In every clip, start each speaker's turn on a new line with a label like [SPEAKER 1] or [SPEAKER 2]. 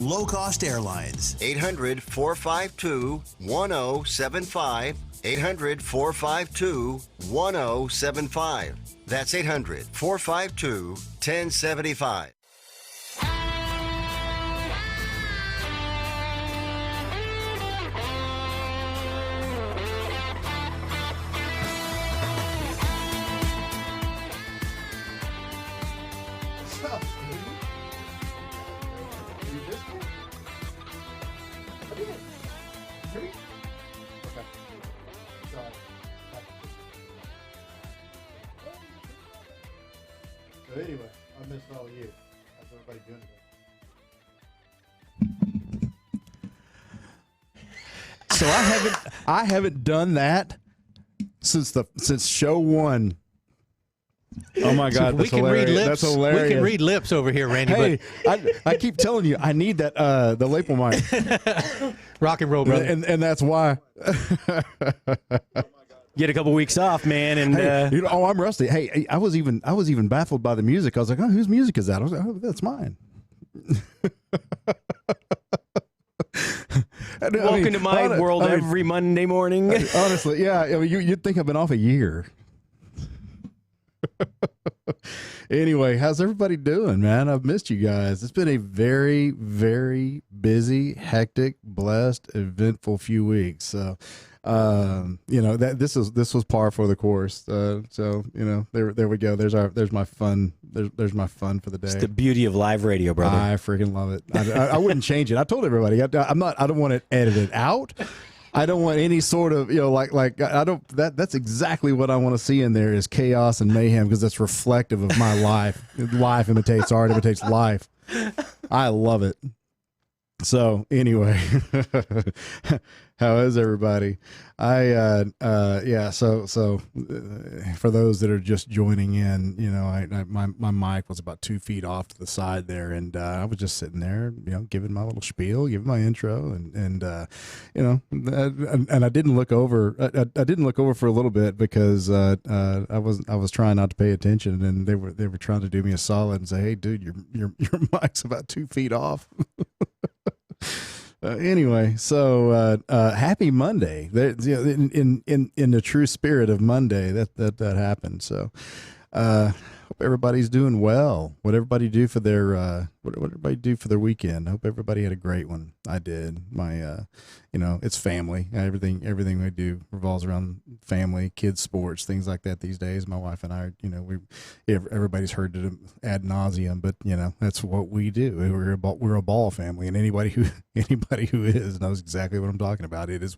[SPEAKER 1] low-cost airlines.
[SPEAKER 2] 800-452-1075. 800-452-1075. That's 800-452-1075.
[SPEAKER 3] So anyway, I missed all of you. How's everybody doing today? So I haven't done that since show one. Oh my God,
[SPEAKER 4] we can read lips.
[SPEAKER 3] That's hilarious.
[SPEAKER 4] We can read lips over here, Randy.
[SPEAKER 3] Hey, I keep telling you, I need that the lapel mic.
[SPEAKER 4] Rock and roll, brother.
[SPEAKER 3] And that's why.
[SPEAKER 5] Get a couple weeks off, man, and
[SPEAKER 3] hey, I'm rusty. Hey, I was even baffled by the music. I was like, oh, whose music is that? I was like, oh, that's mine.
[SPEAKER 5] Welcome to my world every Monday morning.
[SPEAKER 3] Honestly, yeah, you'd think I've been off a year. Anyway, how's everybody doing, man? I've missed you guys. It's been a very, very busy, hectic, blessed, eventful few weeks. So, this was par for the course. So there we go. There's my fun. There's my fun for the day.
[SPEAKER 5] It's the beauty of live radio, brother.
[SPEAKER 3] I freaking love it. I wouldn't change it. I told everybody. I don't want it edited out. I don't want any sort of, that's exactly what I want to see in there is chaos and mayhem because that's reflective of my life. Life imitates art, imitates life. I love it. So anyway, how is everybody? So for those that are just joining in, my mic was about 2 feet off to the side there, and I was just sitting there, giving my little spiel, giving my intro, and I didn't look over. I didn't look over for a little bit because I was trying not to pay attention, and they were trying to do me a solid and say, "Hey, dude, your mic's about 2 feet off." Anyway, so happy Monday. In the true spirit of Monday, that happened. So hope everybody's doing well. What everybody do for their weekend? I hope everybody had a great one. I did. My it's family. Everything we do revolves around family, kids, sports, things like that these days. My wife and I, everybody's heard it ad nauseum, but that's what we do. We're a ball family, and anybody who is knows exactly what I'm talking about. It's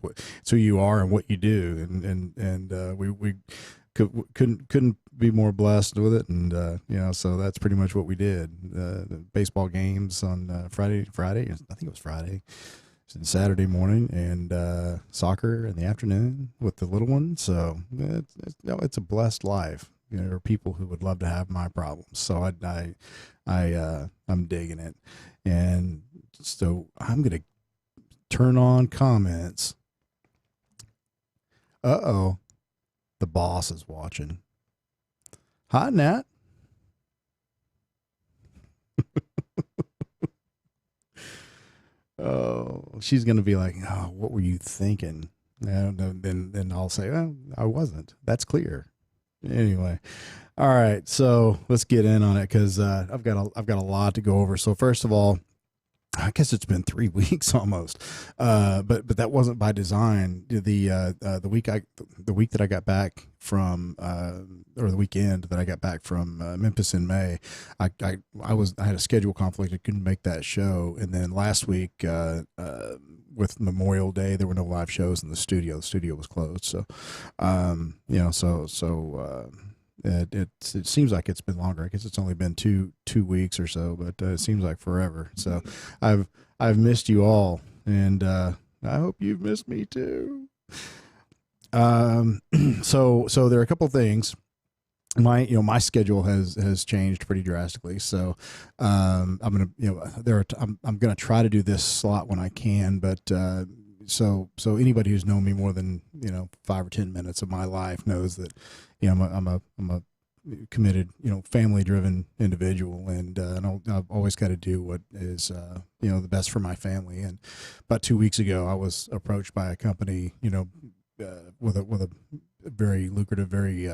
[SPEAKER 3] who you are and what you do, and we couldn't be more blessed with it, and so that's pretty much what we did. The baseball games on Friday. I think it was Friday. Saturday morning, and soccer in the afternoon with the little one. So it's a blessed life. There are people who would love to have my problems. So I'm digging it, and so I'm gonna turn on comments. The boss is watching. Hi, Nat. Oh, she's going to be like, oh, what were you thinking? Then I'll say, oh, I wasn't. That's clear. Anyway. All right. So let's get in on it because I've got a lot to go over. So first of all, I guess it's been 3 weeks almost, but that wasn't by design. The week that I got back from, or the weekend that I got back from Memphis in May, I had a schedule conflict. I couldn't make that show, and then last week with Memorial Day, there were no live shows in the studio. The studio was closed, so It seems like it's been longer. I guess it's only been two weeks or so, but it seems like forever. So I've missed you all, and I hope you've missed me too. So there are a couple of things. My schedule has changed pretty drastically. So I'm gonna try to do this slot when I can, but so anybody who's known me more than 5 or 10 minutes of my life knows that I'm committed, family driven individual, and I've always got to do what is the best for my family. And about 2 weeks ago, I was approached by a company, with a very lucrative, very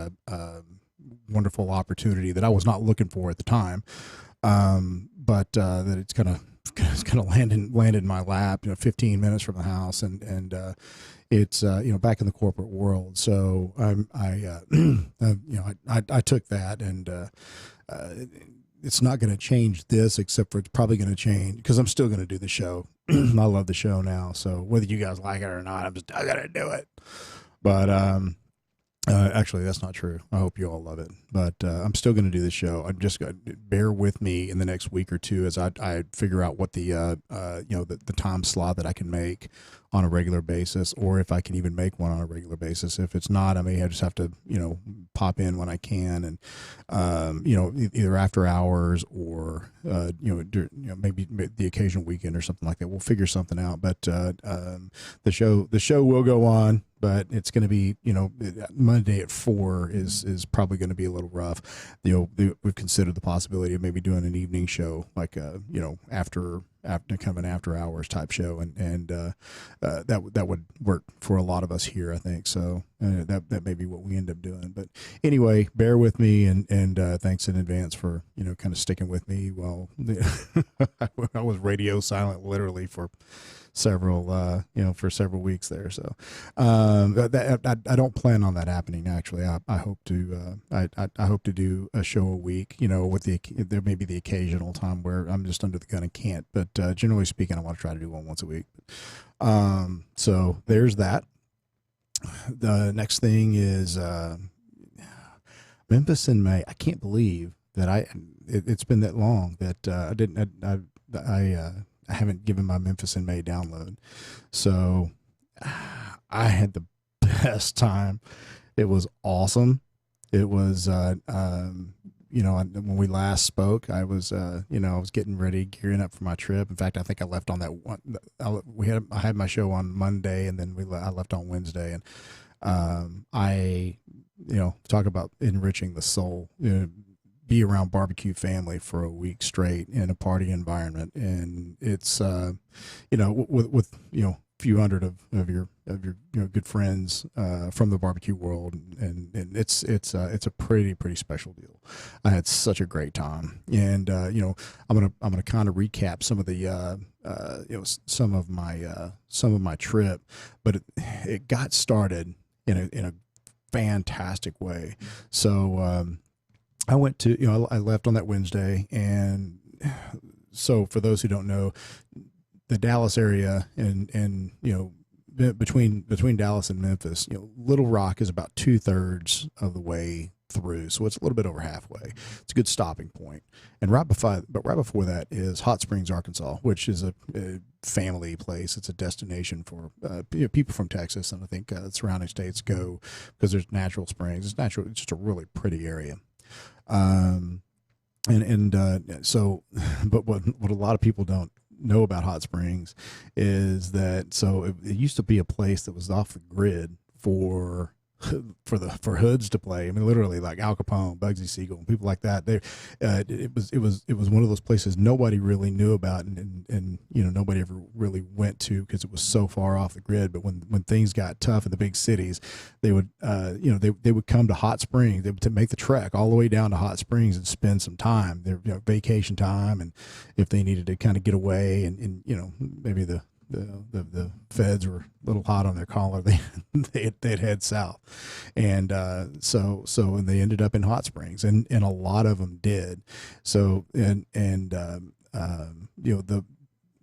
[SPEAKER 3] wonderful opportunity that I was not looking for at the time, but that it's kind of landed in my lap, 15 minutes from the house, and it's back in the corporate world. So I took that, and it's not going to change this, except for it's probably going to change because I'm still going to do the show. I love the show now, so whether you guys like it or not, I got to do it. But actually, that's not true. I hope you all love it. But I'm still going to do the show. I'm just going to bear with me in the next week or two as I figure out what the time slot that I can make on a regular basis, or if I can even make one on a regular basis. If it's not, I just have to pop in when I can, and either after hours or maybe the occasional weekend or something like that. We'll figure something out. But the show will go on. But it's going to be, Monday at 4 is probably going to be a little rough. We've considered the possibility of maybe doing an evening show, like after kind of an after hours type show, and that would work for a lot of us here, I think. So that may be what we end up doing. But anyway, bear with me, and thanks in advance for kind of sticking with me while I was radio silent literally for several weeks there. So I don't plan on that happening. Actually, I hope to I hope to do a show a week, with there may be the occasional time where I'm just under the gun and can't, but generally speaking, I want to try to do one once a week. So there's that. The next thing is Memphis in May. I can't believe that it's been that long that I haven't given my Memphis in May download. So I had the best time. It was awesome. It was, when we last spoke, I was, I was getting ready, gearing up for my trip. In fact, I think I left on that one. I had my show on Monday, and then I left on Wednesday, and talk about enriching the soul. Be around barbecue family for a week straight in a party environment, and it's with a few hundred of your good friends from the barbecue world, and it's a pretty special deal. I had such a great time, and I'm gonna kind of recap some of the some of my trip, but it got started in a fantastic way. So I went to, I left on that Wednesday, and so for those who don't know, the Dallas area and between Dallas and Memphis, Little Rock is about 2/3 of the way through, so it's a little bit over halfway. It's a good stopping point. And right before that is Hot Springs, Arkansas, which is a family place. It's a destination for people from Texas, and I think surrounding states go because there's natural springs. It's natural. It's just a really pretty area. So, but what a lot of people don't know about Hot Springs is that, so it used to be a place that was off the grid for hoods to play. I mean, literally like Al Capone, Bugsy Siegel, and people like that. It was one of those places nobody really knew about, and nobody ever really went to because it was so far off the grid. But when things got tough in the big cities, they would they would come to Hot Springs. They would make the trek all the way down to Hot Springs and spend some time, their vacation time, and if they needed to kind of get away, and maybe the feds were a little hot on their collar, they'd head south, and so they ended up in Hot Springs, and a lot of them did. So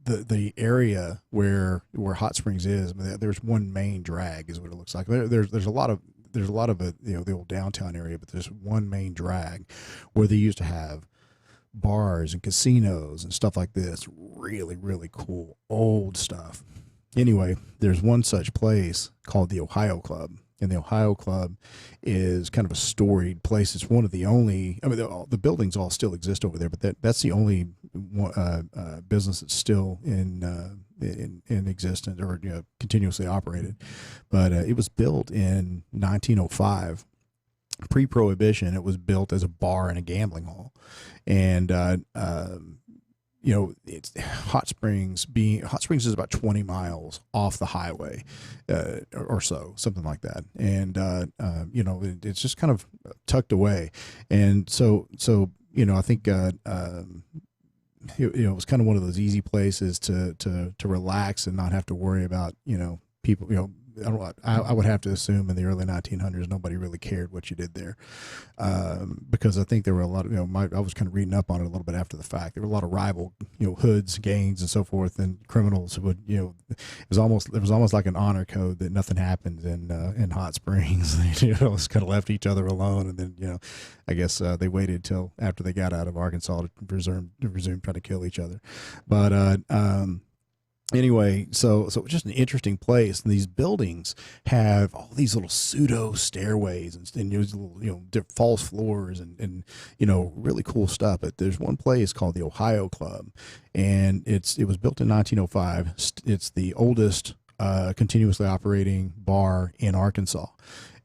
[SPEAKER 3] the area where Hot Springs is, I mean, there's one main drag is what it looks like. There's a lot of the old downtown area, but there's one main drag where they used to have bars and casinos and stuff like this. Really, really cool old stuff. Anyway, there's one such place called the Ohio Club, and the Ohio Club is kind of a storied place. It's one of the only, I mean, the buildings all still exist over there, but that's the only business that's still in existence or continuously operated. But it was built in 1905 pre-prohibition, it was built as a bar and a gambling hall. And it's Hot Springs is about 20 miles off the highway, or so, something like that. And it's just kind of tucked away. And so I think it was kind of one of those easy places to relax and not have to worry about people. I would have to assume in the early 1900s nobody really cared what you did there, because I think there were a lot of I was kind of reading up on it a little bit after the fact. There were a lot of rival hoods, gangs, and so forth, and criminals who would it was almost like an honor code that nothing happened in Hot Springs. Just kind of left each other alone, and then I guess they waited till after they got out of Arkansas to resume trying to kill each other, but. Anyway, so it's just an interesting place, and these buildings have all these little pseudo stairways and little false floors and really cool stuff. But there's one place called the Ohio Club, and it was built in 1905. It's the oldest continuously operating bar in Arkansas.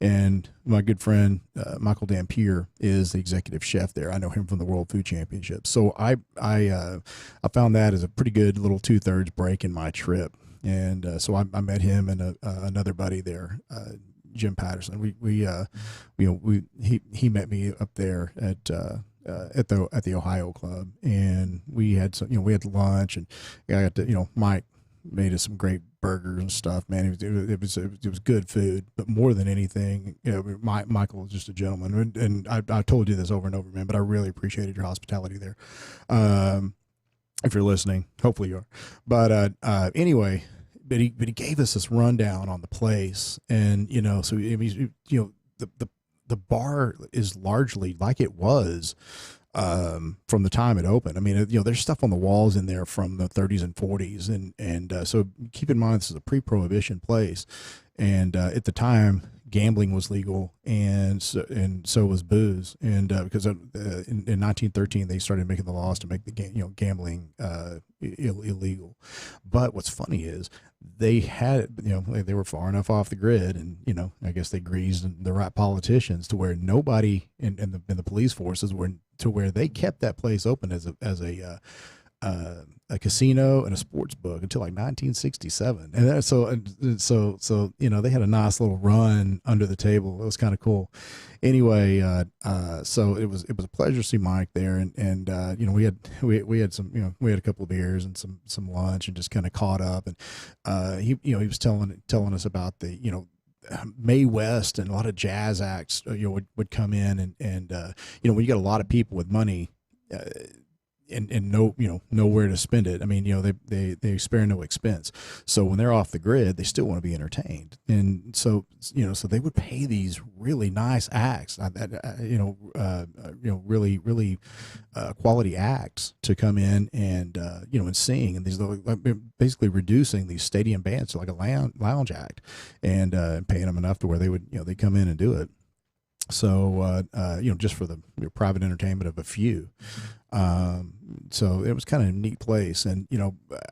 [SPEAKER 3] And my good friend Michael Dampier is the executive chef there. I know him from the World Food Championships. So I found that as a pretty good little 2/3 break in my trip. And so I met him and another buddy there, Jim Patterson. He met me up there at the Ohio Club, and we had lunch, and I got to Mike made us some great burgers and stuff, man. It was good food, but more than anything, Michael was just a gentleman, and I told you this over and over, man, but I really appreciated your hospitality there. If you're listening, hopefully you are. But anyway, but he gave us this rundown on the place, and so the bar is largely like it was from the time it opened. I mean, there's stuff on the walls in there from the 30s and 40s, and so keep in mind this is a pre-prohibition place, and at the time gambling was legal, and so was booze, and because in 1913 they started making the laws to make the gambling illegal. But what's funny is they had they were far enough off the grid, and I guess they greased the right politicians to where nobody in the police forces were to where they kept that place open as a casino and a sports book until like 1967, and so they had a nice little run under the table. It was kind of cool. Anyway, so it was a pleasure to see Mike there, and we had some we had a couple of beers and some lunch and just kind of caught up, and he was telling us about the Mae West, and a lot of jazz acts would come in, and when you got a lot of people with money and nowhere to spend it. I mean, they spare no expense. So when they're off the grid, they still want to be entertained, and so they would pay these really nice acts, really quality acts to come in and and sing, and these basically reducing these stadium bands to like a lounge act, and paying them enough to where they would they come in and do it. So just for the private entertainment of a few. So it was kind of a neat place, and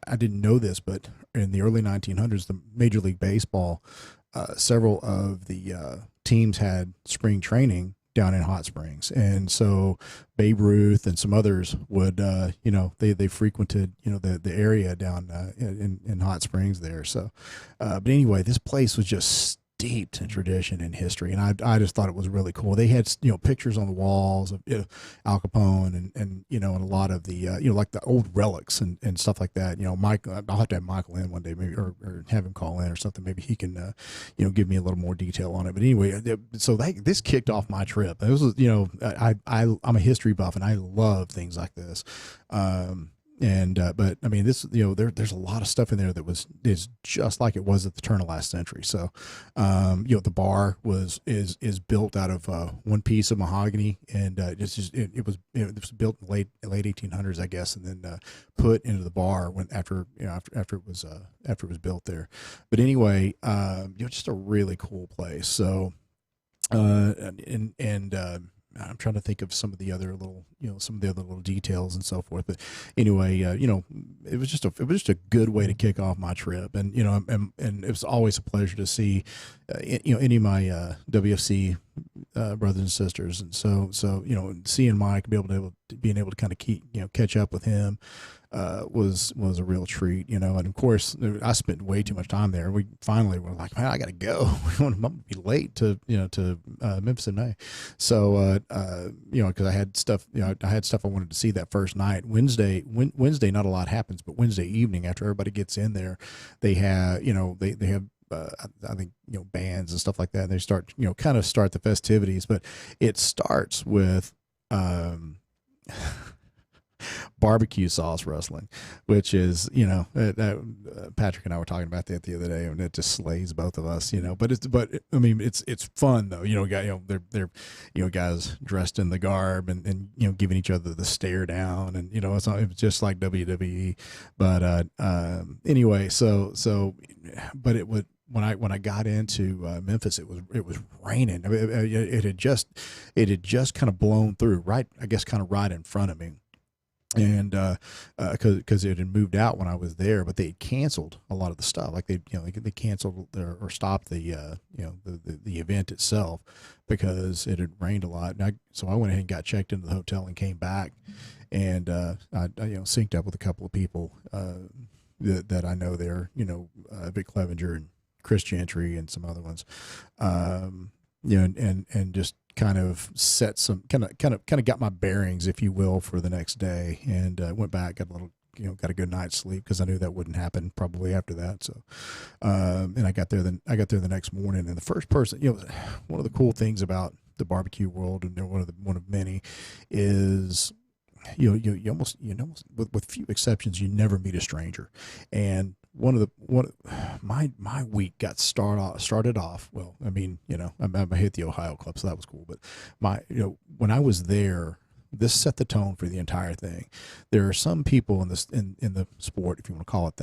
[SPEAKER 3] I didn't know this, but in the early 1900s, the Major League Baseball, several of the teams had spring training down in Hot Springs, and so Babe Ruth and some others would they frequented the area down in Hot Springs there. So but anyway, this place was just steeped in tradition and history, and I just thought it was really cool. They had pictures on the walls of Al Capone and a lot of the like the old relics and stuff like that. Mike, I'll have to have Michael in one day, maybe, or have him call in or something. Maybe he can give me a little more detail on it. But anyway, so this kicked off my trip. This was I'm a history buff, and I love things like this. But I mean, this there's a lot of stuff in there that is just like it was at the turn of last century. So the bar is built out of one piece of mahogany, and it was built in the late 1800s, I guess, and then put into the bar after it was built there. But anyway, just a really cool place. So I'm trying to think of some of the other little details and so forth. But anyway, it was just a good way to kick off my trip, and and it was always a pleasure to see, any of my WFC brothers and sisters, and so seeing Mike, being able to kind of catch up with him was a real treat, and of course I spent way too much time there. We finally were like, man, I got to go. I'm gonna be late to Memphis in May, so because I had stuff I wanted to see that first night. Wednesday, not a lot happens, but Wednesday evening after everybody gets in there, they have they have. I think bands and stuff like that. And they start kind of start the festivities, but it starts with barbecue sauce wrestling, which is Patrick and I were talking about that the other day, and it just slays both of us. But I mean it's fun though. They're guys dressed in the garb and giving each other the stare down, and it's just like WWE. But anyway, but it would. When I got into Memphis, it was raining. I mean, it had just kind of blown through right in front of me, and because it had moved out when I was there, but they had canceled a lot of the stuff. Like they canceled or stopped the event itself because it had rained a lot. So I went ahead and got checked into the hotel and came back, and I synced up with a couple of people that I know there. Vic Clevenger and Chris Gentry and some other ones, and just kind of set some kind of got my bearings, if you will, for the next day, and went back, got a good night's sleep because I knew that wouldn't happen probably after that. So, and I got there the next morning, and the first person, one of the cool things about the barbecue world, and they're one of many, is you almost with few exceptions, you never meet a stranger. And my week got started off well. I mean, I hit the Ohio Club, so that was cool. But when I was there, this set the tone for the entire thing. There are some people in the sport, if you want to call it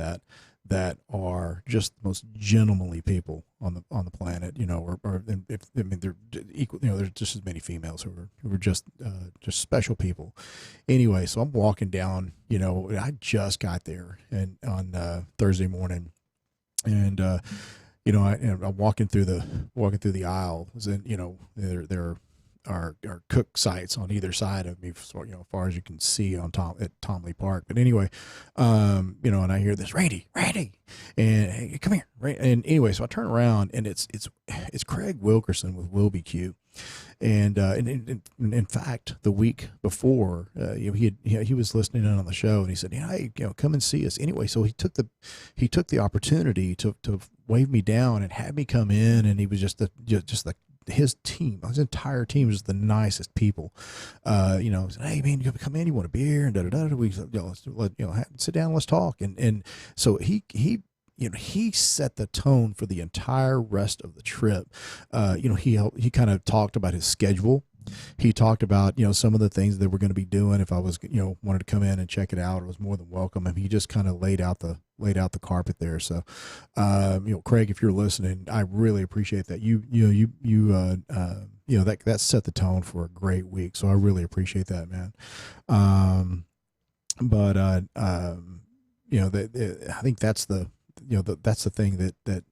[SPEAKER 3] that are just the most gentlemanly people on the planet, they're equal, there's just as many females who are just special people. Anyway, so I'm walking down, I just got there and on Thursday morning, and I'm walking through the aisles, and there are cook sites on either side of me, as far as you can see at Tom Lee Park. But anyway, and I hear this, Randy, and hey, come here, right? And anyway, so I turn around, and it's Craig Wilkerson with Will BQ, and in fact, the week before, he was listening in on the show, and he said, hey, come and see us. Anyway, so he took the opportunity to wave me down and have me come in, and he was just his entire team was the nicest people. Said, hey man, you come in, you want a beer, and da da da. We sit down, let's talk. And so he set the tone for the entire rest of the trip. He kind of talked about his schedule. He talked about, some of the things that we're going to be doing. If I was, wanted to come in and check it out, it was more than welcome. And he just kind of laid out the carpet there. So, Craig, if you're listening, I really appreciate that. That set the tone for a great week. So I really appreciate that, man. I think that's that's the thing that it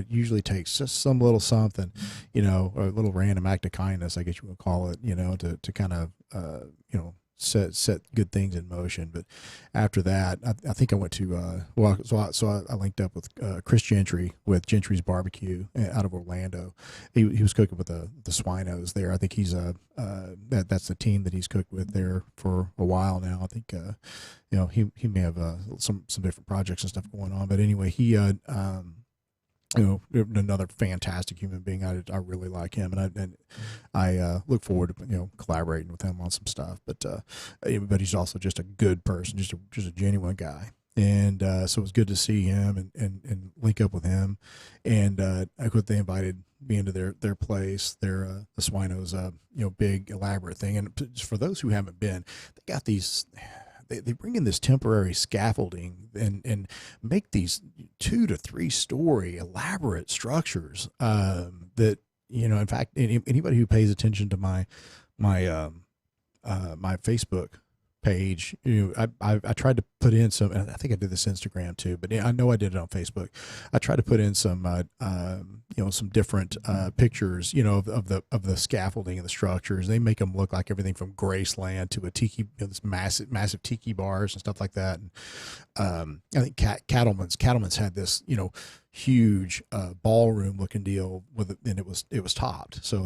[SPEAKER 3] usually takes just some little something, or a little random act of kindness, I guess you would call it, to kind of set good things in motion. But after that, I think I went to I linked up with Chris Gentry with Gentry's Barbecue out of Orlando. He was cooking with the Swinos there. I think he's that's the team that he's cooked with there for a while now. I think he may have some different projects and stuff going on. But anyway, he another fantastic human being. I really like him, and I look forward to collaborating with him on some stuff. But he's also just a good person, just a genuine guy. And so it was good to see him and link up with him. And they invited me into their place, the Swinos, big elaborate thing. And for those who haven't been, they got these. They bring in this temporary scaffolding and make these 2 to 3 story elaborate structures that in fact, anybody who pays attention to my Facebook page. I tried to put in some, and I think I did this Instagram too, but I know I did it on Facebook. I tried to put in some some different pictures, of the scaffolding and the structures. They make them look like everything from Graceland to a tiki, this massive tiki bars and stuff like that. And I think Cattleman's had this huge ballroom looking deal with it, and it was topped, so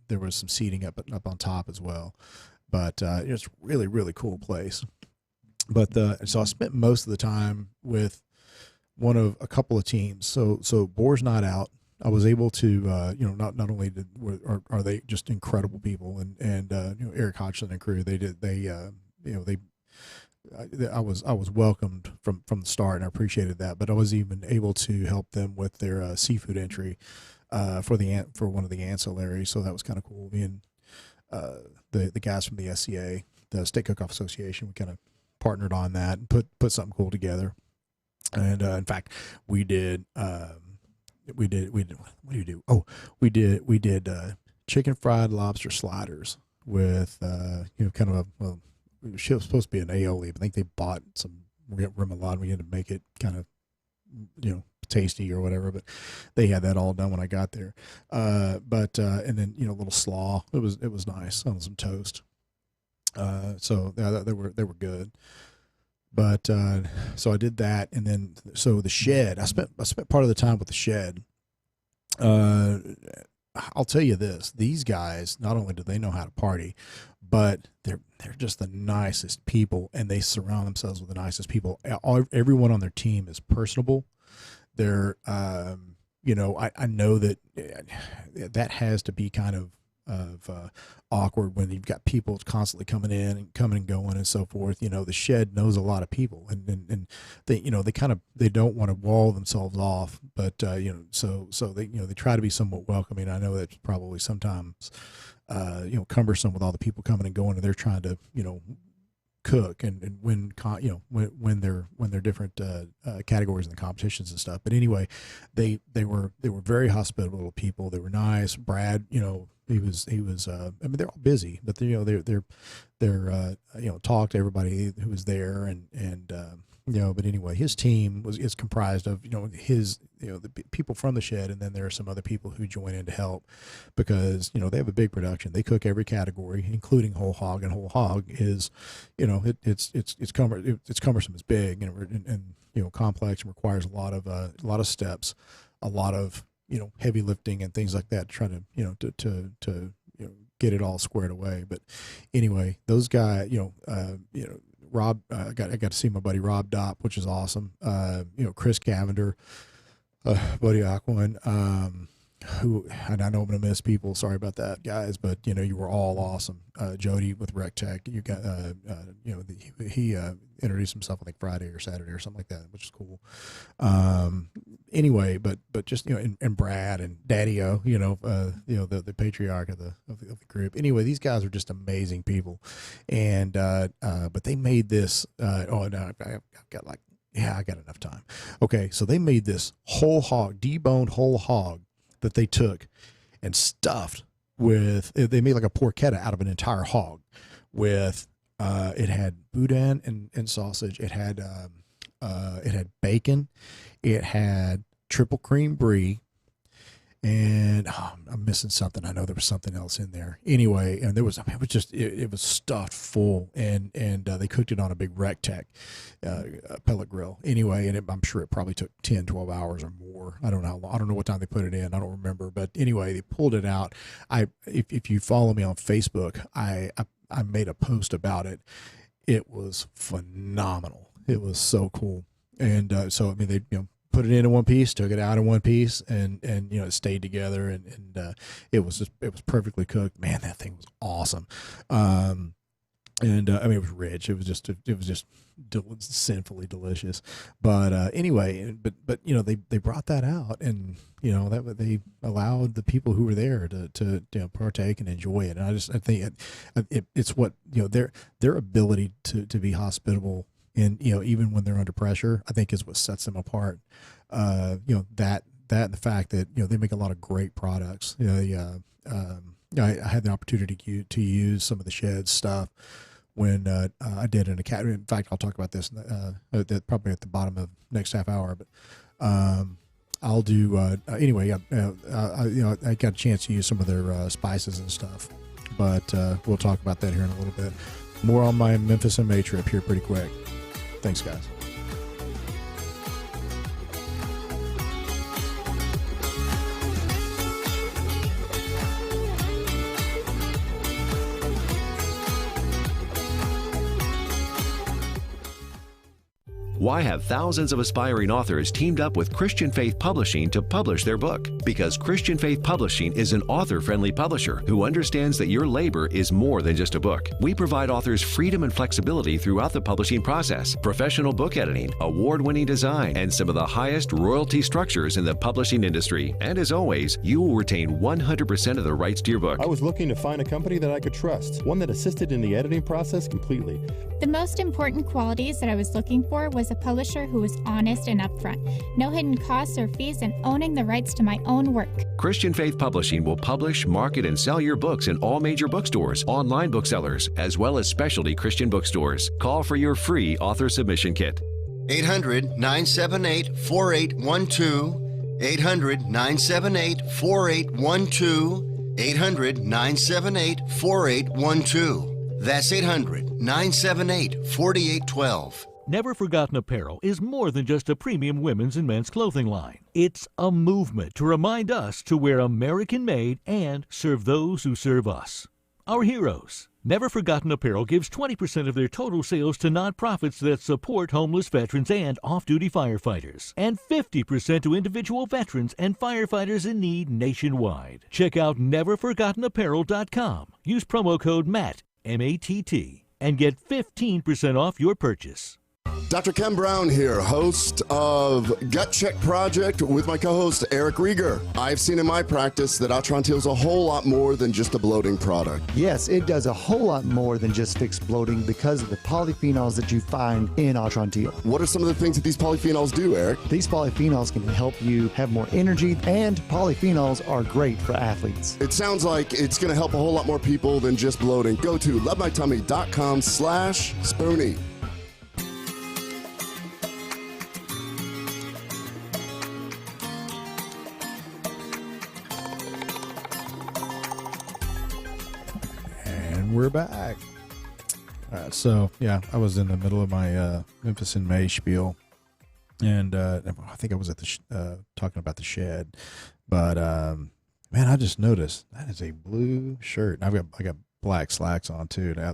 [SPEAKER 3] there was some seating up on top as well. But it's really, really cool place. But so I spent most of the time with one of a couple of teams. So Boar's not out. I was able to, not only are they just incredible people, and Eric Hodgson and crew. I was welcomed from the start, and I appreciated that. But I was even able to help them with their seafood entry for one of the ancillaries. So that was kind of cool. Being the guys from the SCA, the State Cook-Off Association, we kind of partnered on that and put something cool together. And in fact, we did what do you do? Oh, we did chicken fried lobster sliders with kind of it was supposed to be an aioli, but I think they bought some remoulade. We had to make it kind of tasty or whatever, but they had that all done when I got there. And then a little slaw. It was nice on some toast. So they were good. But so I did that, and then so the shed. I spent part of the time with the shed. I'll tell you this: these guys, not only do they know how to party, but they're just the nicest people, and they surround themselves with the nicest people. Everyone on their team is personable. They're, I know that has to be kind of awkward when you've got people constantly coming and going and so forth. The shed knows a lot of people, and they they don't want to wall themselves off, but so they try to be somewhat welcoming. I know that's probably sometimes cumbersome with all the people coming and going, and they're trying to cook and win they're different categories in the competitions and stuff. But anyway, they were very hospitable people. They were nice. Brad, he was I mean, they're all busy, but they're talk to everybody who was there, and but anyway, his team is comprised of the people from the shed, and then there are some other people who join in to help, because they have a big production. They cook every category, including whole hog, and whole hog is it's cumbersome, it's big, and complex, and requires a lot of steps, a lot of heavy lifting and things like that, to try to get it all squared away. But anyway, those guys, Rob, I got to see my buddy Rob Dopp, which is awesome. Chris Cavender, Buddy Aquin, who, and I know I'm going to miss people. Sorry about that, guys, but you were all awesome. Jody with RecTech, you got, he introduced himself, I think Friday or Saturday or something like that, which is cool. Anyway, but just and Brad and Daddy-O, the patriarch of the group. Anyway, these guys are just amazing people, and but they made this. Oh no, I've got I got enough time. Okay, so they made this whole hog, deboned whole hog, that they took and stuffed with. They made like a porchetta out of an entire hog, with it had boudin and sausage. It had bacon. It had triple cream brie, and I'm missing something. I know there was something else in there. Anyway, and there was, it was stuffed full, and they cooked it on a big RecTech pellet grill. Anyway, and I'm sure it probably took 10, 12 hours or more. I don't know what time they put it in. I don't remember. But anyway, they pulled it out. If you follow me on Facebook, I made a post about it. It was phenomenal. It was so cool. And so I mean, they put it in one piece, took it out in one piece, and it stayed together, and it was perfectly cooked. Man, that thing was awesome. I mean, it was rich. It was just sinfully delicious. But anyway, but they brought that out, and that they allowed the people who were there to partake and enjoy it. And I think it's what their ability to be hospitable. And even when they're under pressure, I think is what sets them apart. That and the fact that they make a lot of great products. I had the opportunity to use some of the shed stuff when I did an academy. In fact, I'll talk about this probably at the bottom of next half hour. But I'll do anyway. I got a chance to use some of their spices and stuff, but we'll talk about that here in a little bit. More on my Memphis in May trip here pretty quick. Thanks, guys.
[SPEAKER 1] Why have thousands of aspiring authors teamed up with Christian Faith Publishing to publish their book? Because Christian Faith Publishing is an author-friendly publisher who understands that your labor is more than just a book. We provide authors freedom and flexibility throughout the publishing process, professional book editing, award-winning design, and some of the highest royalty structures in the publishing industry. And as always, you will retain 100% of the rights to your book.
[SPEAKER 6] I was looking to find a company that I could trust, one that assisted in the editing process completely.
[SPEAKER 7] The most important qualities that I was looking for was a publisher who was honest and upfront, no hidden costs or fees, and owning the rights to my own work.
[SPEAKER 1] Christian Faith Publishing will publish, market, and sell your books in all major bookstores, online booksellers, as well as specialty Christian bookstores. Call for your free author submission kit.
[SPEAKER 2] 800-978-4812. 800-978-4812. 800-978-4812. That's 800-978-4812.
[SPEAKER 8] Never Forgotten Apparel is more than just a premium women's and men's clothing line. It's a movement to remind us to wear American-made and serve those who serve us. Our heroes. Never Forgotten Apparel gives 20% of their total sales to nonprofits that support homeless veterans and off-duty firefighters, and 50% to individual veterans and firefighters in need nationwide. Check out neverforgottenapparel.com. Use promo code MATT, M-A-T-T, and get 15% off your purchase.
[SPEAKER 9] Dr. Ken Brown here, host of Gut Check Project with my co-host Eric Rieger. I've seen in my practice that Atrantil is a whole lot more than just a bloating product.
[SPEAKER 10] Yes, it does a whole lot more than just fix bloating because of the polyphenols that you find in Atrantil.
[SPEAKER 9] What are some of the things that these polyphenols do, Eric?
[SPEAKER 10] These polyphenols can help you have more energy, and polyphenols are great for athletes.
[SPEAKER 9] It sounds like it's going to help a whole lot more people than just bloating. Go to lovemytummy.com/Spoony.
[SPEAKER 3] We're back. All right, so yeah, I was in the middle of my Memphis in May spiel, and I think I was at the talking about the shed, but man, I just noticed that is a blue shirt. I got black slacks on too. I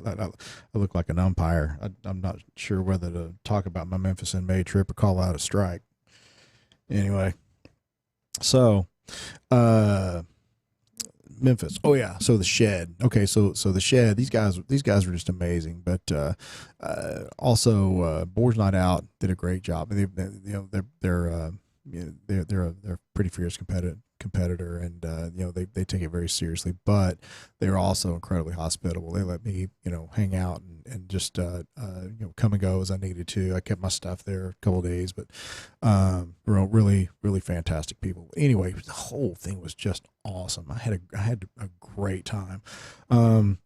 [SPEAKER 3] look like an umpire. I'm not sure whether to talk about my Memphis in May trip or call out a strike. Anyway, so Memphis. Oh yeah. So the shed. Okay. So the shed. These guys were just amazing. But also Boar's Not Out did a great job. They're a pretty fierce competitor, and they take it very seriously. But they're also incredibly hospitable. They let me hang out and just come and go as I needed to. I kept my stuff there a couple of days, but really fantastic people. Anyway, the whole thing was just awesome. I had a great time. The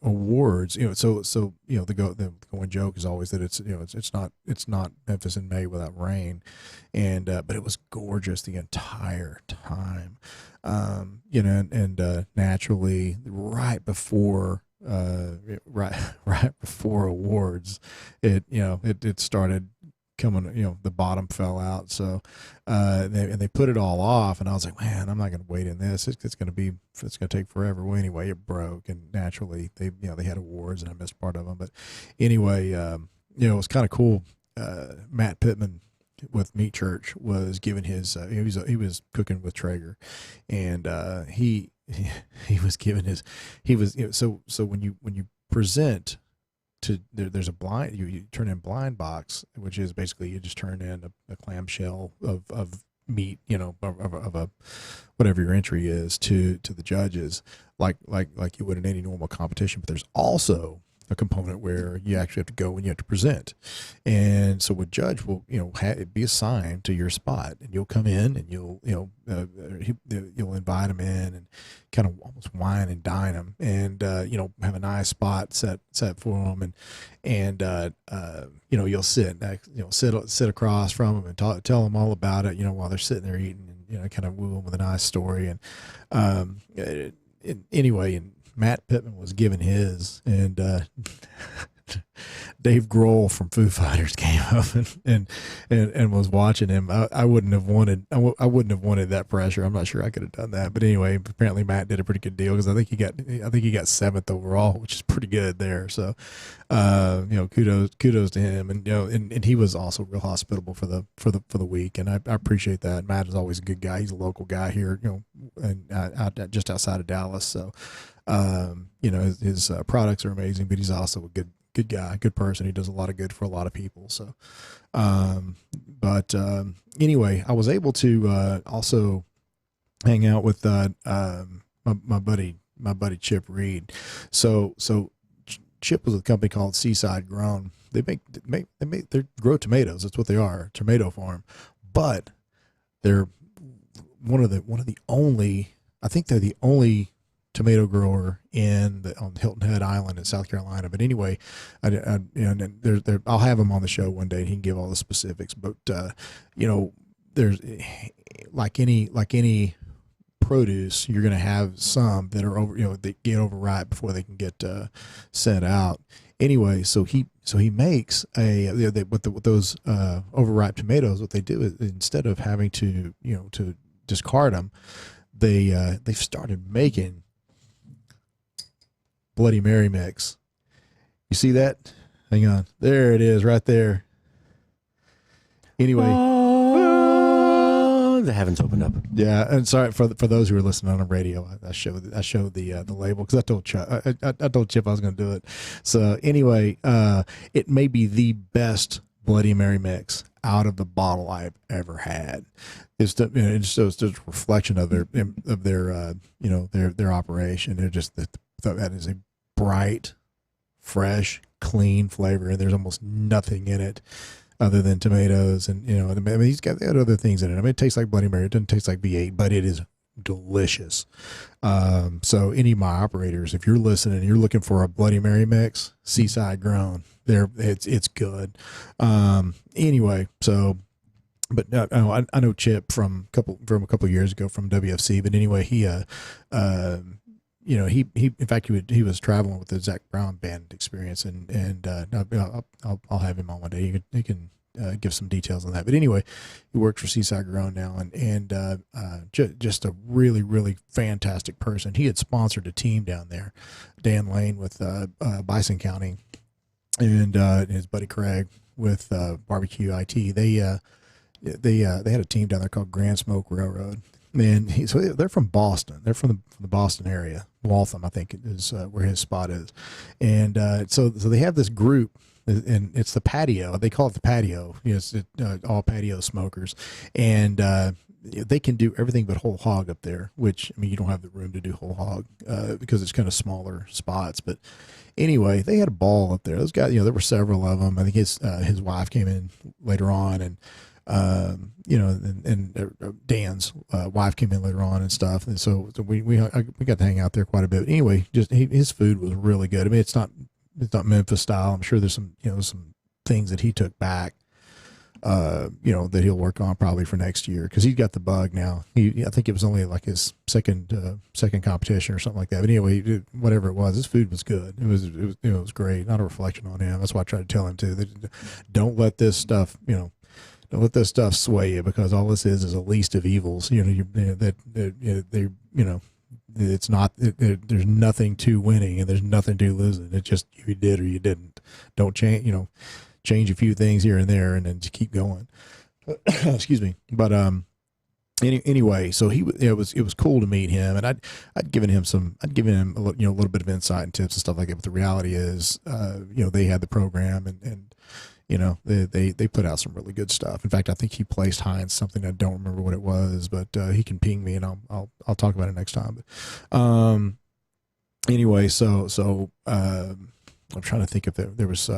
[SPEAKER 3] awards, so the going joke is always that it's not Memphis in May without rain, and but it was gorgeous the entire time, naturally right before awards, it started coming, the bottom fell out. So, they put it all off, and I was like, man, I'm not going to wait in this. It's going to take forever. Well, anyway, it broke, and naturally they had awards, and I missed part of them. But anyway, it was kind of cool. Matt Pittman with Meat Church was giving his, he was cooking with Traeger, and he was giving so when you present to there's a blind, you turn in blind box, which is basically you just turn in a clamshell of meat, of a whatever your entry is to the judges, like you would in any normal competition. But there's also a component where you actually have to go and you have to present. And so a judge will, be assigned to your spot, and you'll come in and you'll invite them in and kind of almost wine and dine them, and, have a nice spot set for them. And you'll sit across from them and tell them all about it, while they're sitting there eating, and, kind of woo them with a nice story. And, anyway, and Matt Pittman was giving his, and Dave Grohl from Foo Fighters came up and was watching him. I wouldn't have wanted that pressure. I'm not sure I could have done that, but anyway, apparently Matt did a pretty good deal, because I think he got 7th overall, which is pretty good there. So, kudos to him, and and he was also real hospitable for the week, and I appreciate that. Matt is always a good guy. He's a local guy here, and just outside of Dallas. So, his products are amazing, but he's also a good guy, good person. He does a lot of good for a lot of people. So, anyway, I was able to also hang out with my buddy Chip Reed. So Chip was with a company called Seaside Grown. They grow tomatoes. That's what they are, tomato farm. But they're one of the only. I think they're the only tomato grower on Hilton Head Island in South Carolina. But anyway, I'll have him on the show one day, and he can give all the specifics. But there's like any produce, you're going to have some that are over, that get overripe before they can get sent out. Anyway, so he makes with those overripe tomatoes, what they do is, instead of having to discard them, they've started making Bloody Mary mix. You see that? Hang on. There it is, right there. Anyway.
[SPEAKER 5] The heavens opened up.
[SPEAKER 3] Yeah, and sorry for those who are listening on the radio. I showed the label, because I told Chip I was going to do it. So anyway, it may be the best Bloody Mary mix out of the bottle I've ever had. It's just a reflection of their operation. They're just that is a bright, fresh, clean flavor, and there's almost nothing in it other than tomatoes. And he's got other things in it. I mean, it tastes like Bloody Mary. It doesn't taste like V8, but it is delicious. So any of my operators, if you're listening and you're looking for a Bloody Mary mix, Seaside Grown, it's good. Anyway, so. But I know Chip from a couple of years ago from WFC. But anyway, he in fact he was traveling with the Zach Brown band experience, and I'll have him on one day. He can give some details on that. But anyway, he works for Seaside Grown now, and just a really, really fantastic person. He had sponsored a team down there, Dan Lane with Bison County, and his buddy Craig with Barbecue IT. They had a team down there called Grand Smoke Railroad. And so they're from Boston. They're from the Boston area. Waltham, I think, is where his spot is. And so they have this group, and it's the patio. They call it the patio. It's all patio smokers. And they can do everything but whole hog up there, which, I mean, you don't have the room to do whole hog because it's kind of smaller spots. But anyway, they had a ball up there. Those guys, there were several of them. I think his wife came in later on, and Dan's wife came in later on and stuff, and so we got to hang out there quite a bit. Anyway, his food was really good. I mean, it's not Memphis style. I'm sure there's some things that he took back, that he'll work on probably for next year, because he's got the bug now. I think it was only like his second competition or something like that. But anyway, whatever it was, his food was good. It was great. Not a reflection on him. That's why I tried to tell him too. Don't let this stuff, don't let this stuff sway you, because all this is a least of evils. It's not. There's nothing to winning, and there's nothing to losing. It's just you did or you didn't. Don't change. Change a few things here and there, and then just keep going. Excuse me. But anyway, so it was cool to meet him, and I'd given him a little bit of insight and tips and stuff like that. But the reality is, they had the program, and they put out some really good stuff. In fact, I think he placed high in something. I don't remember what it was, but he can ping me, and I'll talk about it next time. But anyway, so I'm trying to think if there was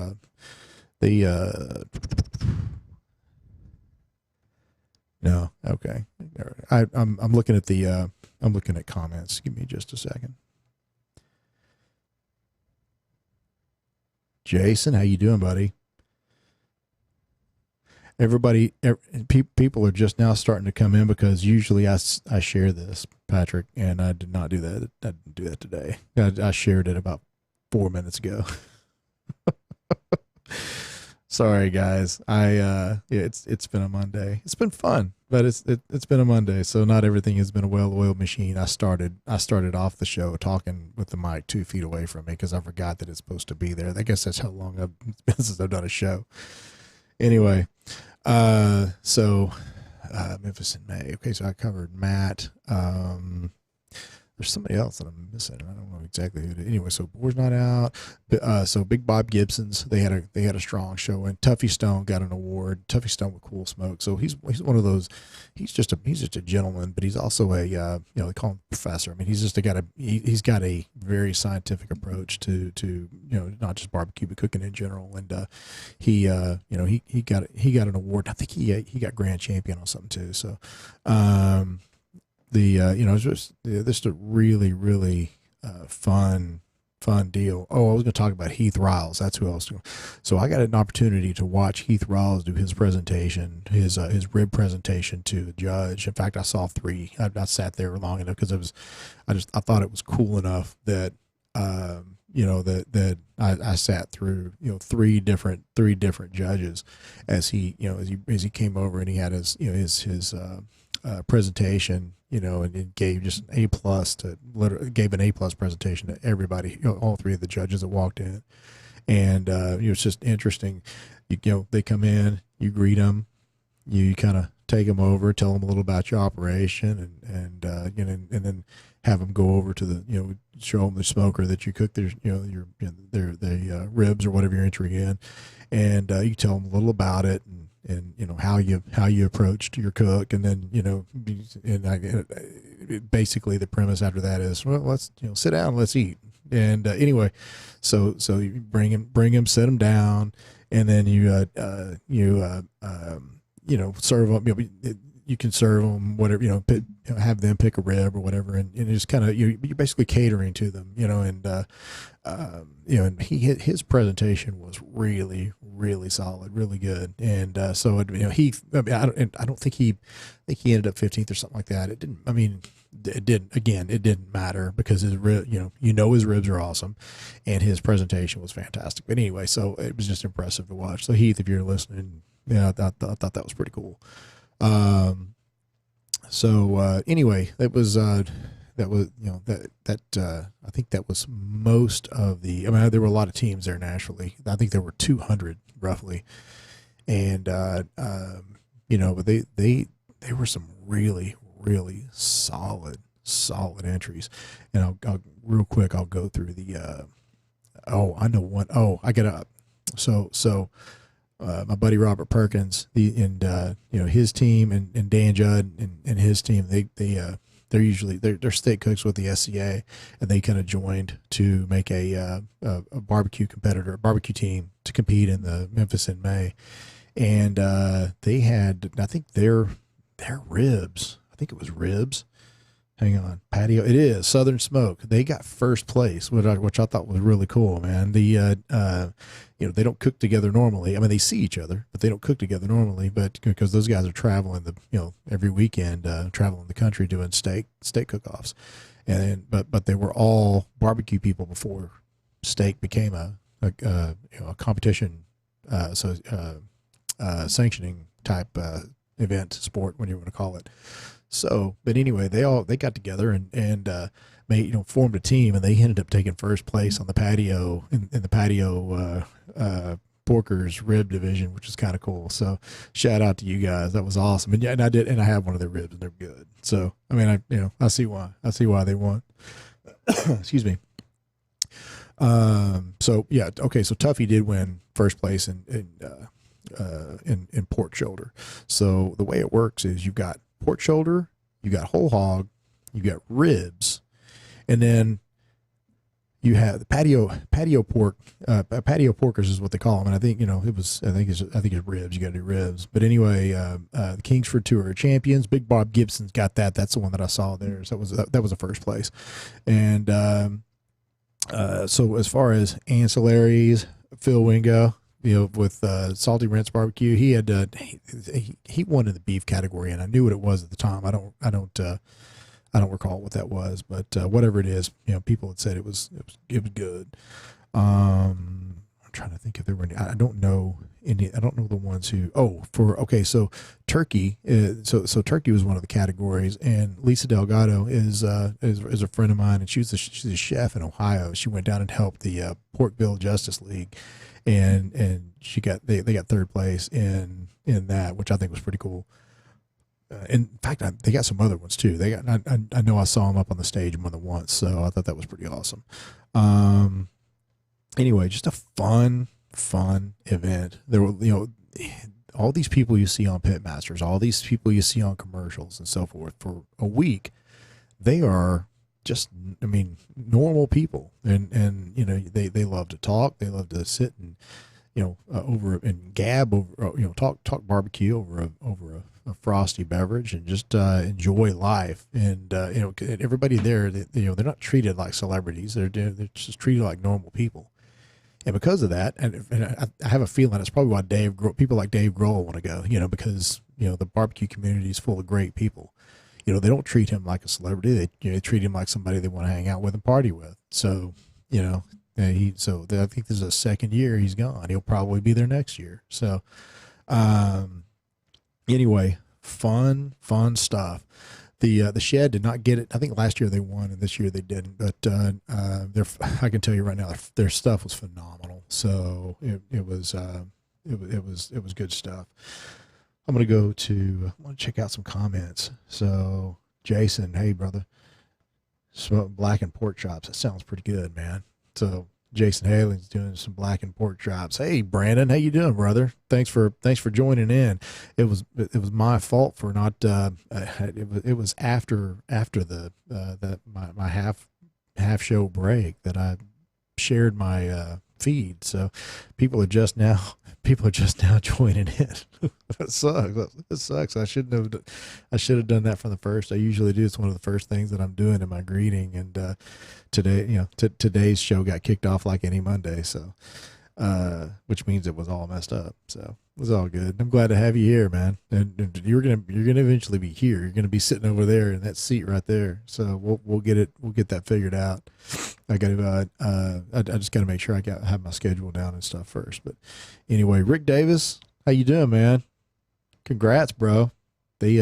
[SPEAKER 3] no, okay. I'm looking at I'm looking at comments. Give me just a second. Jason, how you doing, buddy? Everybody, people are just now starting to come in because usually I share this, Patrick, and I did not do that. I didn't do that today. I shared it about 4 minutes ago. Sorry, guys. It's been a Monday. It's been fun, but it's been a Monday, so not everything has been a well-oiled machine. I started off the show talking with the mic 2 feet away from me because I forgot that it's supposed to be there. I guess that's how long it's been since I've done a show. Anyway, so Memphis in May. Okay, so I covered Matt. There's somebody else that I'm missing. I don't know exactly who it is. Anyway, so Boar's not out. So Big Bob Gibson's, they had a strong show, and Tuffy Stone got an award. Tuffy Stone with Cool Smoke. So he's one of those. He's just a gentleman, but he's also a they call him professor. I mean, he's got a very scientific approach to not just barbecue but cooking in general. And he got an award. I think he got grand champion on something too. So. It's just a really, really fun deal. Oh, I was going to talk about Heath Riles. That's who I was doing. So I got an opportunity to watch Heath Riles do his presentation, his rib presentation to the judge. In fact, I saw 3. I sat there long enough because I thought it was cool enough that that I sat through 3 different judges as he came over and he had his presentation, and it gave just an an A+ presentation to everybody, all 3 of the judges that walked in. And it's just interesting. They come in, you greet them, you kind of take them over, tell them a little about your operation, and then have them go over to the, show them the smoker that you cook their ribs or whatever you're entering in, and you tell them a little about it and how you approached your cook, and then basically the premise after that is, well, let's sit down, let's eat. And anyway, so you bring him, sit him down, and then you serve them. You can serve them whatever, have them pick a rib or whatever, and just kind of you're basically catering to them, and his presentation was really, really solid, really good, and so I don't think he ended up 15th or something like that. It didn't matter because his his ribs are awesome, and his presentation was fantastic. But anyway, so it was just impressive to watch. So Heath, if you're listening, I thought that was pretty cool. Anyway, that was I think that was most of there were a lot of teams there nationally. I think there were 200 roughly. And, but they were some really, really solid entries. And I'll real quick, I'll go through I know one. Oh, I get up. So, my buddy Robert Perkins, his team and Dan Judd and his team, they're usually they're state cooks with the SCA, and they kind of joined to make a barbecue team to compete in the Memphis in May, and they had, I think their ribs, I think it was ribs. Hang on, patio. It is Southern Smoke. They got first place, which I thought was really cool, man. They don't cook together normally. I mean, they see each other, but they don't cook together normally. But because those guys are traveling every weekend, traveling the country doing steak cook-offs, but they were all barbecue people before steak became a competition, sanctioning type event, sport, whatever you want to call it. So, but anyway, they got together and formed a team, and they ended up taking first place on the patio in the patio porkers rib division, which is kind of cool. So, shout out to you guys. That was awesome. And I have one of their ribs, and they're good. So, I mean, I see why they won. Excuse me. So yeah, okay. So Tuffy did win first place in pork shoulder. So the way it works is you've got pork shoulder, you got whole hog, you got ribs, and then you have the patio porkers is what they call them, and I think it's ribs. You got to do ribs, but anyway, the Kingsford Tour Champions, Big Bob Gibson's got that. That's the one that I saw there. So that was the first place, and so as far as ancillaries, Phil Wingo, with Salty Rinse Barbecue, he had he won in the beef category, and I knew what it was at the time. I don't recall what that was, but whatever it is, people had said it was good. I'm trying to think if there were any. I don't know any. I don't know the ones who. So turkey. So turkey was one of the categories, and Lisa Delgado is a friend of mine, and she's a chef in Ohio. She went down and helped the Porkville Justice League, and they got third place in that, which I think was pretty cool. In fact, they got some other ones too. I know I saw them up on the stage more than once, so I thought that was pretty awesome. Anyway, just a fun event. There were, all these people you see on Pitmasters, all these people you see on commercials and so forth for a week, they are just, normal people, and they love to talk, they love to sit and over and gab over, talk barbecue over a frosty beverage and just enjoy life. And everybody there, they're not treated like celebrities. They're just treated like normal people. And because of that, and I have a feeling it's probably why people like Dave Grohl want to go. Because the barbecue community is full of great people. They don't treat him like a celebrity. They treat him like somebody they want to hang out with and party with. So I think this is the second year he's gone. He'll probably be there next year. So, anyway, fun stuff. The Shed did not get it. I think last year they won, and this year they didn't. But I can tell you right now, their stuff was phenomenal. So it was good stuff. I'm gonna check out some comments. So Jason, hey brother, blackened pork chops. That sounds pretty good, man. So Jason Haley's doing some blackened pork chops. Hey Brandon, how you doing, brother? Thanks for joining in. It was my fault for not. It was after my half show break that I shared my feed. So people are just now joining in. That sucks. It sucks. I should have done that from the first. I usually do. It's one of the first things that I'm doing in my greeting. And today, today's show got kicked off like any Monday. So, which means it was all messed up. So it was all good. I'm glad to have you here, man. And you're gonna eventually be here. You're gonna be sitting over there in that seat right there. So we'll get that figured out. I just got to make sure I have my schedule down and stuff first. But anyway, Rick Davis, how you doing, man? Congrats, bro. They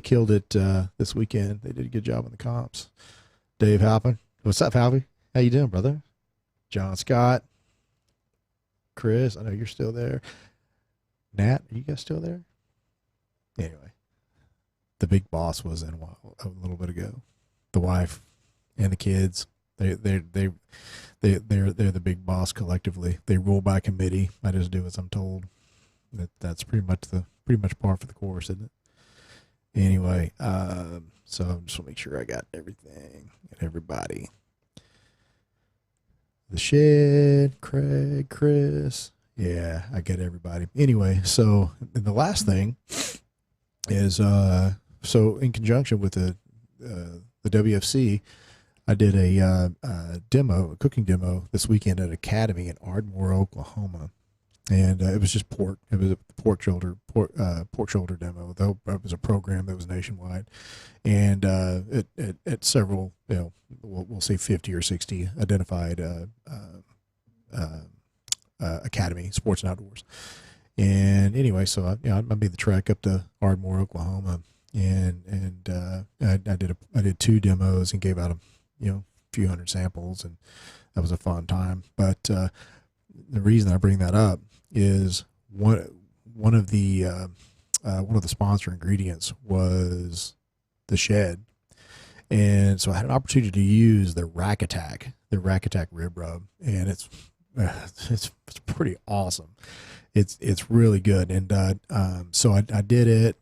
[SPEAKER 3] killed it this weekend. They did a good job on the comps. Dave Halpin, what's up, Halpy? How you doing, brother? John Scott, Chris, I know you're still there. Nat, are you guys still there? Anyway, the big boss was in a little bit ago. The wife and the kids. They're the big boss collectively. They rule by committee. I just do as I'm told. That's pretty much par for the course, isn't it? Anyway, so I just want to make sure I got everything and everybody. The Shed, Craig, Chris. Yeah, I get everybody. Anyway, so the last thing is so in conjunction with the WFC, I did a cooking demo this weekend at Academy in Ardmore, Oklahoma, and it was just pork. It was a pork shoulder demo. Though it was a program that was nationwide, and at several, we'll say 50 or 60 identified Academy Sports and Outdoors. And anyway, so I made the trek up to Ardmore, Oklahoma, and I did 2 demos and gave out a few hundred samples, and that was a fun time. But the reason I bring that up is one of the sponsor ingredients was the Shed, and so I had an opportunity to use the Rack Attack rib rub, and it's pretty awesome. It's really good, and so I did it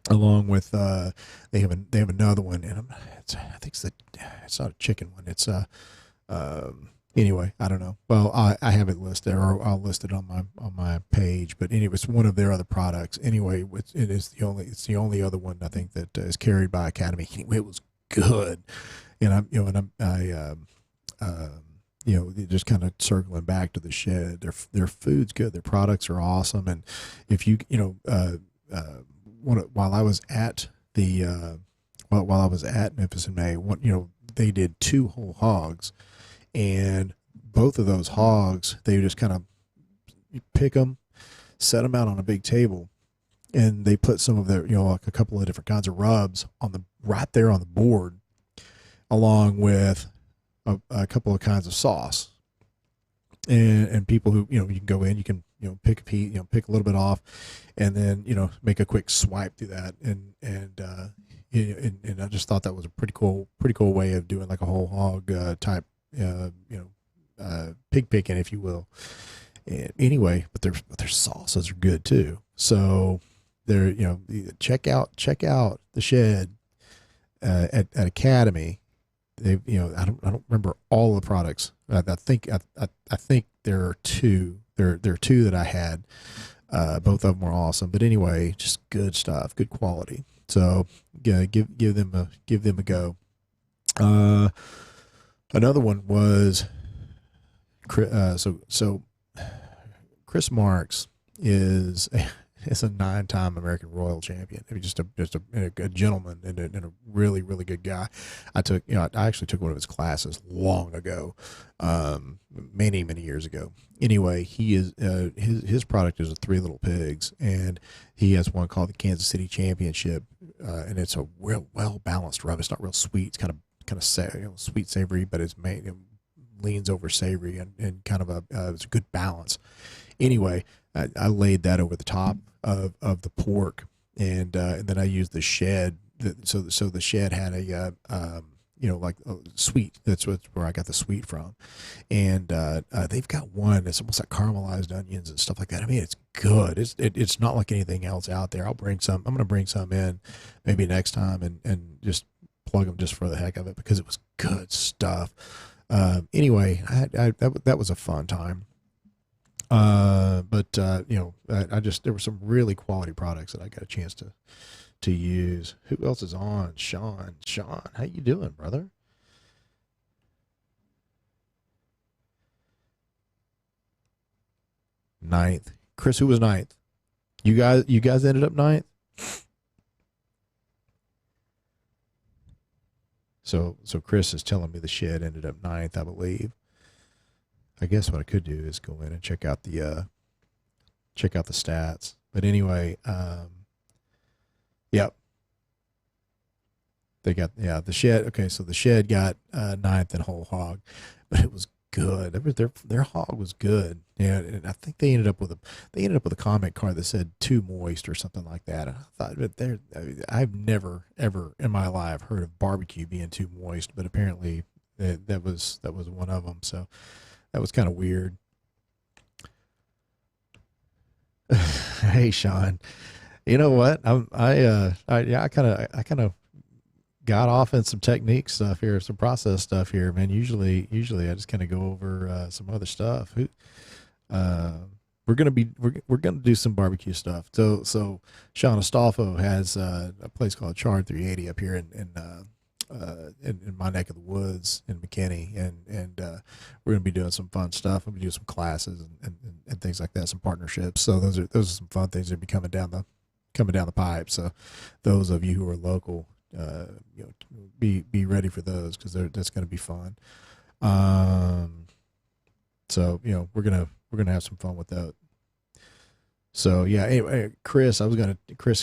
[SPEAKER 3] along with they have another one, and I think it's not a chicken one. It's Anyway, I don't know. Well, I have it listed, or I'll list it on my page. But anyway, it's one of their other products. Anyway, it's the only other one I think that is carried by Academy. Anyway, it was good, and just kind of circling back to the shed. Their food's good. Their products are awesome, and if while I was at Memphis in May, they did 2 whole hogs. And both of those hogs, they just kind of pick them, set them out on a big table, and they put some of their, like a couple of different kinds of rubs right there on the board, along with a couple of kinds of sauce. And people who, you can go in, you can, pick a piece, pick a little bit off, and then, make a quick swipe through that. And I just thought that was a pretty cool way of doing like a whole hog type, pig picking, if you will. And anyway, but their sauces are good too. So they're, check out the shed at Academy. They, I don't remember all the products. I think there are 2. There are 2 that I had. Both of them were awesome. But anyway, just good stuff, good quality. So yeah, give them a go. Another one was so Chris Marks is a 9-time American Royal champion. I mean, just a gentleman and a really, really good guy. I actually took one of his classes long ago, many years ago. Anyway, he is his product is 3 Little Pigs, and he has one called the Kansas City Championship, and it's a real well balanced rub. It's not real sweet. It's kind of sweet savory, but it's made, leans over savory and kind of it's a good balance. Anyway, I laid that over the top of the pork, and then I used the shed. So the shed had a sweet. That's where I got the sweet from, and they've got one that's almost like caramelized onions and stuff like that. I mean, it's good. It's not like anything else out there. I'm going to bring some in maybe next time and just plug them just for the heck of it, because it was good stuff. Anyway, that was a fun time. But there were some really quality products that I got a chance to use. Who else is on? Sean, how you doing, brother? Ninth. Chris, who was ninth? You guys ended up ninth? So Chris is telling me the shed ended up ninth, I believe. I guess what I could do is go in and check out the stats. But anyway, yep. They got the shed. Okay, so the shed got ninth in whole hog, but it was good. Their hog was good. Yeah, and I think they ended up with a comment card that said too moist or something like that. And I thought, but I've never ever in my life heard of barbecue being too moist, but apparently that was one of them. So that was kind of weird. Hey, Sean, you know what? I kind of got off in some technique stuff here, some process stuff here, man. Usually I just kind of go over some other stuff. We're gonna do some barbecue stuff. So Sean Astolfo has a place called Charred 380 up here in my neck of the woods in McKinney, and we're gonna be doing some fun stuff. I'm gonna do some classes and things like that, some partnerships. So those are some fun things that be coming down the pipe. So those of you who are local, be ready for those, because that's going to be fun. So we're gonna have some fun with that. So yeah. Anyway, Chris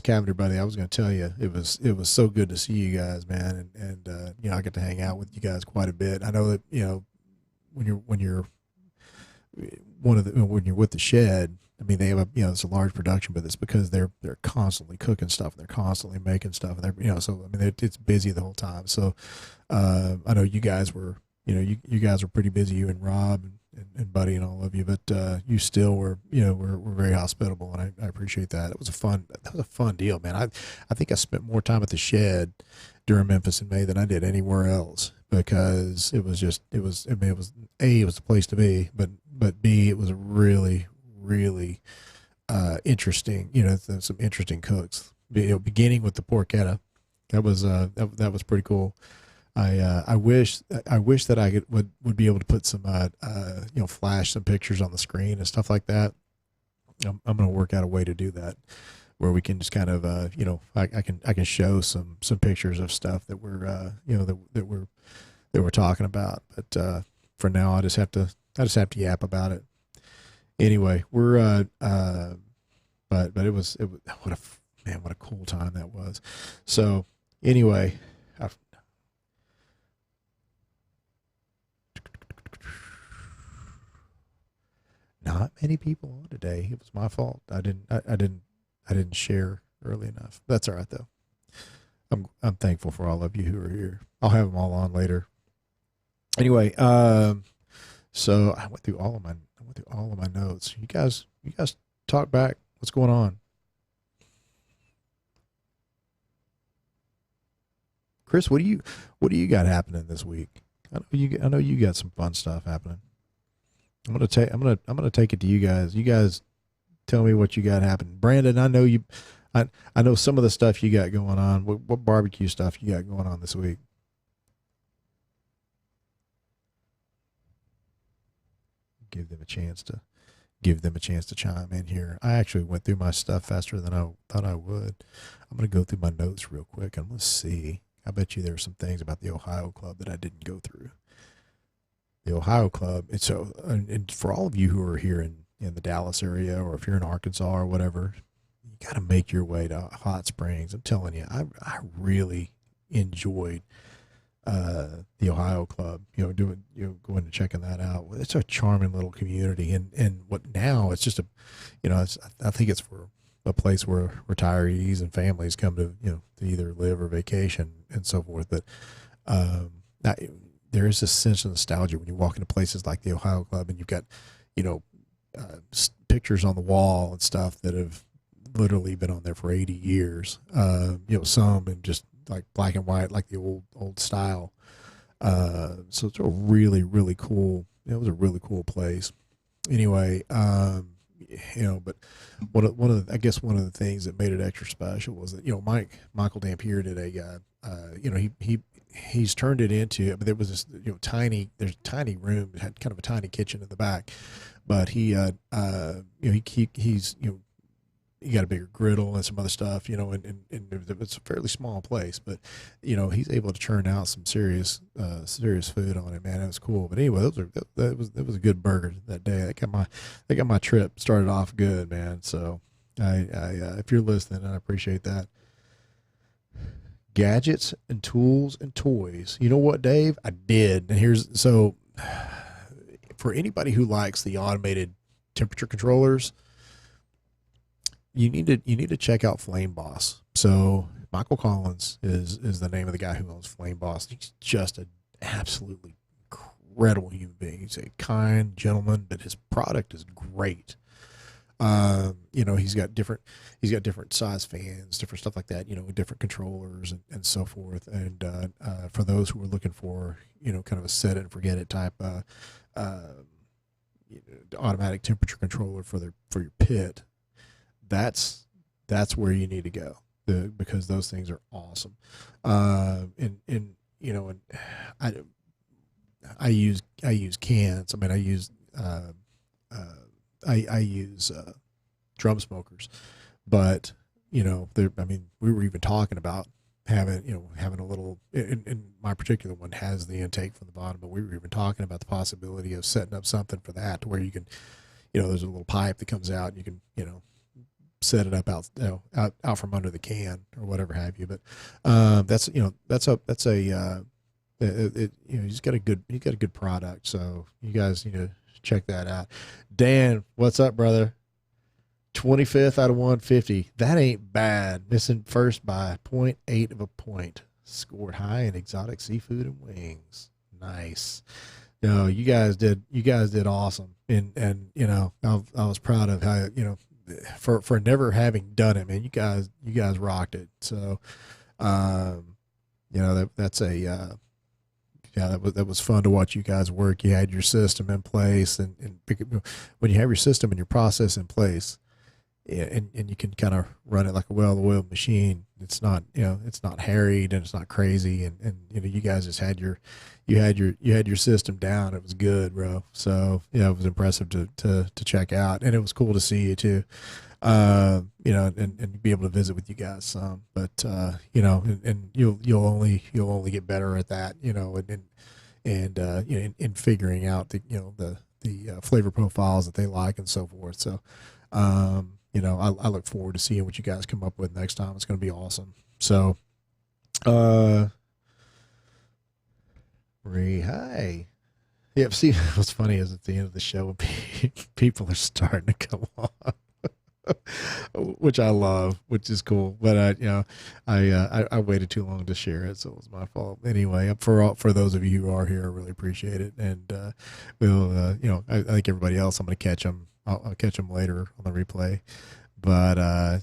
[SPEAKER 3] Cavender, buddy, I was gonna tell you it was so good to see you guys, man, and I get to hang out with you guys quite a bit. I know that when you're when you're with the shed, I mean, they have it's a large production, but it's because they're constantly cooking stuff, and they're constantly making stuff, and they're so I mean it's busy the whole time. So I know you guys were you guys were pretty busy, you and Rob and Buddy and all of you, but you still were were very hospitable, and I appreciate that. That was a fun deal, man. I think I spent more time at the shed during Memphis in May than I did anywhere else, because it was I mean, it was A, it was the place to be, but B, it was a really, really interesting, some interesting cooks, beginning with the porchetta. That was that was pretty cool. I wish that I would be able to put some flash some pictures on the screen and stuff like that. I'm going to work out a way to do that, where we can just kind of I can show some pictures of stuff that we're that we're talking about. But for now, I just have to yap about it. Anyway, we're but it was what a cool time that was. So anyway, not many people on today. It was my fault. I didn't share early enough. That's all right though. I'm thankful for all of you who are here. I'll have them all on later. Anyway, so I went through all of my notes. You guys talk back. What's going on? Chris, what do you got happening this week? I know you got some fun stuff happening. I'm gonna take it to you guys. You guys tell me what you got happening. Brandon, I know some of the stuff you got going on. What barbecue stuff you got going on this week? Give them a chance to chime in here. I actually went through my stuff faster than I thought I would. I'm gonna go through my notes real quick. I'm gonna see. I bet you there are some things about the Ohio Club that I didn't go through. The Ohio Club. And for all of you who are here in the Dallas area, or if you're in Arkansas or whatever, you got to make your way to Hot Springs. I'm telling you, I really enjoyed the Ohio Club. Going and checking that out. It's a charming little community, and what now it's just I think it's for a place where retirees and families come to to either live or vacation and so forth. But there is this sense of nostalgia when you walk into places like the Ohio Club, and you've got pictures on the wall and stuff that have literally been on there for 80 years. Some in just like black and white, like the old style. So it's a really, really cool. It was a really cool place. Anyway, but one of the things that made it extra special was that Michael Dampier did he's turned it into. But there was this there's a tiny room that had kind of a tiny kitchen in the back, but he's he got a bigger griddle and some other stuff, and it's a fairly small place, but he's able to churn out some serious food on it, man. It was cool. But anyway, that was a good burger that day. That got my trip started off good, man. So I if you're listening, I appreciate that. Gadgets and tools and toys. You know what, Dave? I did. And so for anybody who likes the automated temperature controllers, you need to check out Flame Boss. So Michael Collins is the name of the guy who owns Flame Boss. He's just an absolutely incredible human being. He's a kind gentleman, but his product is great. He's got different size fans, different stuff like that, different controllers and so forth. And for those who are looking for, kind of a set it and forget it type automatic temperature controller for your pit, that's where you need to go, because those things are awesome. And I use cans. I mean, I use drum smokers, but we were even talking about having a little, and my particular one has the intake from the bottom, but we were even talking about the possibility of setting up something for that, to where you can, there's a little pipe that comes out, and you can, set it up out from under the can or whatever have you. But you just got a good product. So you guys need to check that out. Dan, what's up, brother? 25th out of 150. That ain't bad. Missing first by 0.8 of a point. Scored high in exotic seafood and wings. Nice. No, you guys did awesome. And I was proud of how, for never having done it, man. You guys rocked it. So, that's a yeah, that was fun to watch you guys work. You had your system in place, and when you have your system and your process in place, and you can kind of run it like a well-oiled machine. It's not, it's not harried and it's not crazy. And you guys just had your system down. It was good, bro. So, it was impressive to check out, and it was cool to see you too. And be able to visit with you guys some, but, and you'll only get better at that, in figuring out the flavor profiles that they like and so forth. So, I look forward to seeing what you guys come up with next time. It's going to be awesome. So, hi. Yeah, see, what's funny is at the end of the show, people are starting to come on, which I love, which is cool. But I waited too long to share it, so it was my fault. Anyway, for those of you who are here, I really appreciate it. And we'll, I think everybody else, I'm going to catch them. I'll catch them later on the replay. But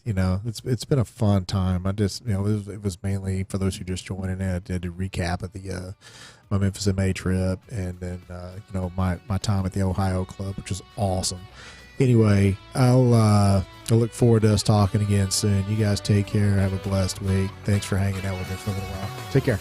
[SPEAKER 3] it's been a fun time. I just it was mainly for those who just joining in. I did a recap of the my Memphis MA trip, and then my time at the Ohio Club, which was awesome. Anyway, I'll look forward to us talking again soon. You guys take care. Have a blessed week. Thanks for hanging out with me for a little while. Take care.